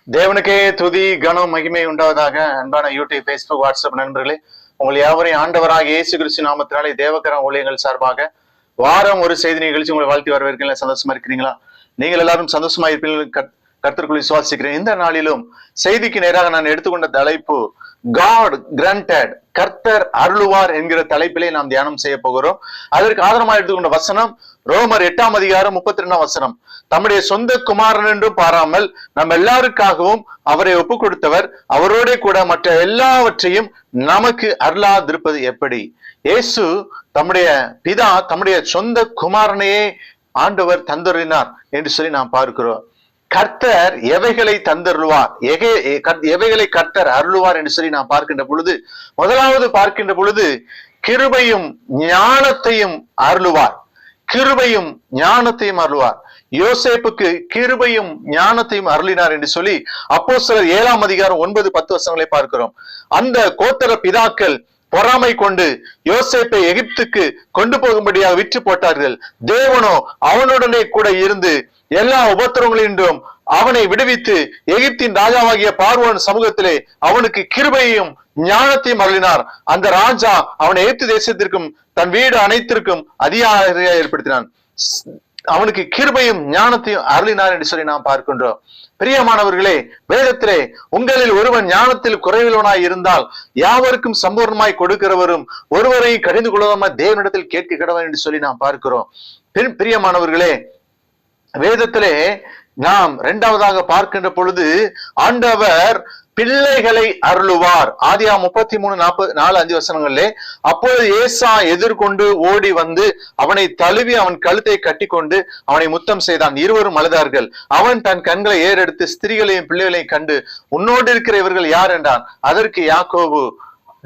தேவனுக்கே துதி கனம் மகிமை உண்டாவதாக. அன்பான யூடியூப், பேஸ்புக், வாட்ஸ்அப் நண்பர்களே, உங்கள் யாவரையும் ஆண்டவராக இயேசு கிறிஸ்து நாமத்தினாலே தேவக்கரம் ஊழியங்கள் சார்பாக வாரம் ஒரு செய்தி நிகழ்ச்சி உங்களை வாழ்த்தி வரவேற்கிறீங்களா? சந்தோஷமா இருக்கிறீங்களா? நீங்கள் எல்லாரும் சந்தோஷமா இருப்பீர்கள் கர்த்தருக்குள் விசுவாசிக்கிறேன். இந்த நாளிலும் செய்திக்கு நேராக நான் எடுத்துக்கொண்ட தலைப்பு காட் கிராண்டட், கர்த்தர் அருளுவார் என்கிற தலைப்பிலே நாம் தியானம் செய்ய போகிறோம். அதற்கு ஆதாரமாக எடுத்துக்கொண்ட வசனம் ரோமர் 8:32 தம்முடைய சொந்த குமாரன் என்றும் பாராமல் நம்ம எல்லாருக்காகவும் அவரை ஒப்பு கொடுத்தவர், அவரோட கூட மற்ற எல்லாவற்றையும் நமக்கு அருளாதிருப்பது எப்படி? இயேசு தம்முடைய பிதா தம்முடைய சொந்த குமாரனையே ஆண்டவர் தந்தருளினார் என்று சொல்லி நாம் பார்க்கிறோம். கர்த்தர் எவைகளை தந்தருள்வார், எவைகளை கர்த்தர் அருளுவார் என்று சொல்லி நாம் பார்க்கின்ற பொழுது, முதலாவது பார்க்கின்ற பொழுது கிருபையும் ஞானத்தையும் அருளுவார். கிருபையும் ஞானத்தையும் அருளுவார். யோசேப்புக்கு கிருபையும் ஞானத்தையும் அருளினார் என்று சொல்லி அப்போஸ்தலர் 7:9-10 பார்க்கிறோம். அந்த கோத்திர பிதாக்கள் பொறாமை கொண்டு யோசேப்பை எகிப்துக்கு கொண்டு போகும்படியாக விற்று போட்டார்கள். தேவனோ அவனுடனே கூட இருந்து எல்லா உபத்திரங்களின்றும் அவனை விடுவித்து எகிப்தின் ராஜாவாகிய பார்வோன் சமூகத்திலே அவனுக்கு கிருபையையும் ஞானத்தையும் அருளினார். அந்த ராஜா அவனை எகிப்து தேசத்திற்கும் தன் வீடு அனைத்திற்கும் அதிகாரியா ஏற்படுத்தினான். அவனுக்கு கிருபையும் ஞானத்தையும் அருளினார் என்று சொல்லி நாம் பார்க்கின்றோம். பிரியமானவர்களே, வேதத்திலே உங்களில் ஒருவன் ஞானத்தில் குறைவுள்ளவனாய் இருந்தால் யாவருக்கும் சம்பூர்ணமாய் கொடுக்கிறவரும் ஒருவரையும் கடிந்து கொள்ளாமல் தேவனிடத்தில் கேட்க கடவன் என்று சொல்லி நாம் பார்க்கிறோம். பிரியமானவர்களே, வேதத்திலே நாம் இரண்டாவதாக பார்க்கின்ற பொழுது ஆண்டவர் பிள்ளைகளை அருளுவார். ஆதியாகமம் 33:4-5 அப்பொழுது ஏசா எதிர்கொண்டு ஓடி வந்து அவனை தழுவி அவன் கழுத்தை கட்டி கொண்டு அவனை முத்தம் செய்தான். இருவரும் அழுதார்கள். அவன் தன் கண்களை ஏறெடுத்து ஸ்திரீகளையும் பிள்ளைகளையும் கண்டு, உன்னோடு இருக்கிற இவர்கள் யார் என்றான். அதற்கு யாக்கோபு,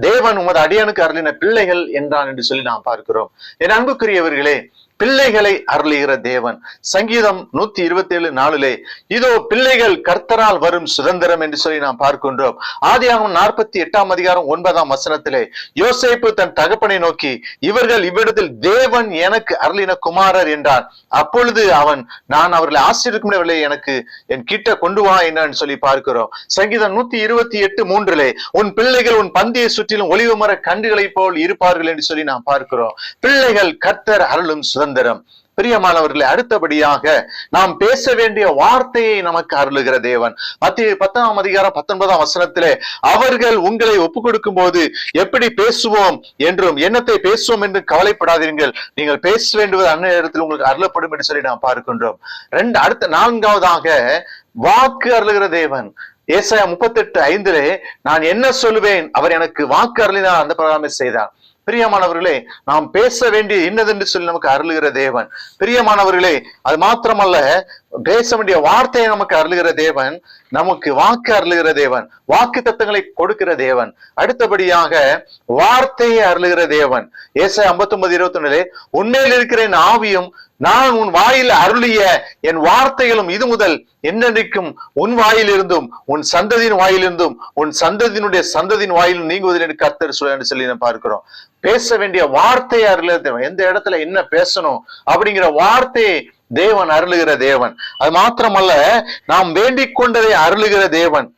தேவன் உமது அடியானுக்கு அருளின பிள்ளைகள் என்றான் என்று சொல்லி நாம் பார்க்கிறோம். என் அன்புக்குரியவர்களே, பிள்ளைகளை அருளுகிற தேவன். சங்கீதம் 127:4 இதோ பிள்ளைகள் கர்த்தரால் வரும் சுதந்திரம் என்று சொல்லி நாம் பார்க்கின்றோம். ஆதியாகமம் 48:9 யோசேப்பு தன் தகப்பனை நோக்கி, இவர்கள் இவ்விடத்தில் தேவன் எனக்கு அருளின குமாரர் என்றான். அப்பொழுது அவன், நான் அவர்களை ஆசீர்வதிக்கவில்லை, எனக்கு என் கிட்ட கொண்டு வா என்று சொல்லி பார்க்கிறோம். சங்கீதம் 128:3 உன் பிள்ளைகள் உன் பந்தியை சுற்றிலும் ஒளிவு மர கன்றுகளை போல் இருப்பார்கள் என்று சொல்லி நாம் பார்க்கிறோம். பிள்ளைகள் கர்த்தர் அருளும் சுதந்திரம். பிரியமானவர்களே, அடுத்தபடியாக நாம் பேச வேண்டிய வார்த்தையை நமக்கு அருளுகிற தேவன். மத்திய 10:19 அவர்கள் உங்களை ஒப்புக் கொடுக்கும் போது எப்படி பேசுவோம் என்றும் என்னத்தை பேசுவோம் என்று கவலைப்படாதீர்கள், நீங்கள் பேச வேண்டுவது அன்ன நேரத்தில் உங்களுக்கு அருளப்படும் என்று சொல்லி நாம் பார்க்கின்றோம். அடுத்த 4வதாக வாக்கு அருளுகிற தேவன். ஏசாயா 38:5 நான் என்ன சொல்லுவேன், அவர் எனக்கு வாக்கு அருளினார், அந்த பிரகாரமே செய்தார். பிரியமானவர்களே, நாம் பேச வேண்டிய இன்னதென்று சொல்லி நமக்கு அருளுகிற தேவன். பிரியமானவர்களே, அது மாத்திரமல்ல, பேச வேண்டிய வார்த்தையை நமக்கு அருளுகிற தேவன், நமக்கு வாக்கு அருளுகிற தேவன், வாக்கு தத்தங்களை கொடுக்கிற தேவன். அடுத்தபடியாக வார்த்தையை அருளுகிற தேவன். ஏசாயா 59:21 உன்மேல் இருக்கிற என் ஆவியும் நான் உன் வாயில் அருளிய என் வார்த்தைகளும் இது முதல் என்னென்றைக்கும் உன் வாயிலிருந்தும் உன் சந்ததியின் வாயிலிருந்தும் உன் சந்ததியினுடைய சந்ததியின் வாயிலும் நீங்குவதில் என்று கர்த்தர் என்று சொல்லி பார்க்கிறோம். பேச வேண்டிய வார்த்தையை அருளுகிற தேவன். எந்த இடத்துல என்ன பேசணும் அப்படிங்கிற வார்த்தையை தேவன் அருளுகிற தேவன். அது மாத்திரமல்ல, நாம் வேண்டிக் கொண்டதை அருளுகிற தேவன்.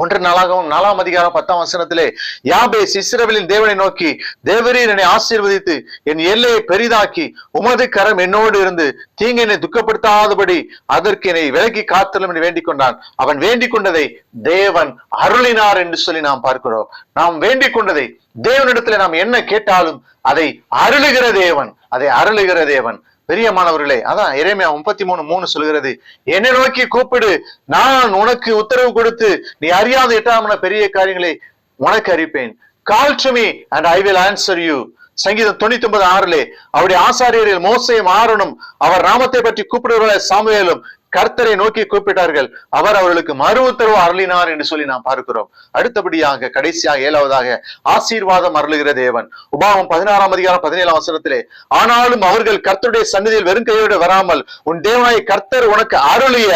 1 நாளாகமம் 4:10 யாபேஸ் இஸ்ரவேலின் தேவனை நோக்கி, தேவரீர் என்னை ஆசீர்வதித்து என் எல்லையை பெரிதாக்கி உமது கரம் என்னோடு இருந்து தீங்கு என்னை துக்கப்படுத்தாதபடி அதற்கு என்னை விலக்கி காத்தலும் என்று வேண்டிக் கொண்டான். அவன் வேண்டிக் கொண்டதை தேவன் அருளினார் என்று சொல்லி நாம் பார்க்கிறோம். நாம் வேண்டிக் கொண்டதை தேவனிடத்துல நாம் என்ன கேட்டாலும் அதை அருளுகிற தேவன், அதை அருளுகிற தேவன். பிரியமானவர்களே, அதான் எரேமியா 33:3 சொல்கிறது, என்னை நோக்கி கூப்பிடு, நான் உனக்கு உத்தரவு கொடுத்து நீ அறியாத எட்டாமன பெரிய காரியங்களை உனக்கு அறிப்பேன். Call to me and I will answer you. சங்கீதம் 99:6 அவருடைய ஆசாரியர்கள் மோசேயும் ஆரோனும் அவர் நாமத்தை பற்றி கூப்பிடுவர்களை சாமுவேலும் கர்த்தரை நோக்கி கூப்பிட்டார்கள், அவர் அவர்களுக்கு மறு உத்தரவு அருளினார் என்று சொல்லி நாம் பார்க்கிறோம். அடுத்தபடியாக கடைசியாக 7வதாக ஆசீர்வாதம் அருளுகிற தேவன். உபாகமம் 16:17 ஆனாலும் அவர்கள் கர்த்தருடைய சந்நிதியில் வெறும் கையோடு வராமல் உன் தேவனாய கர்த்தர் உனக்கு அருளிய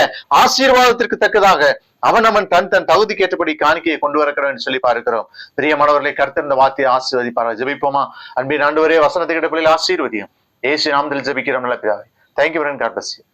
ஆசீர்வாதத்திற்கு தக்கதாக அவன் தன் தகுதிக்கு ஏற்றபடி காணிக்கையை கொண்டு வரக்கிறோம் என்று சொல்லி பார்க்கிறோம். பிரியமானவர்களை, கர்த்தர் இந்த வார்த்தையை ஆசீர்வதிப்பார். ஜெபிப்போமா? அன்பின் ஆண்டவரே, வசனத்தை கேட்ட பிள்ளைகள் ஆசீர்வதியும். இயேசு நாமத்தில் ஜெபிக்கிறோம் நல்ல பிதாவே. Thank you, God bless you.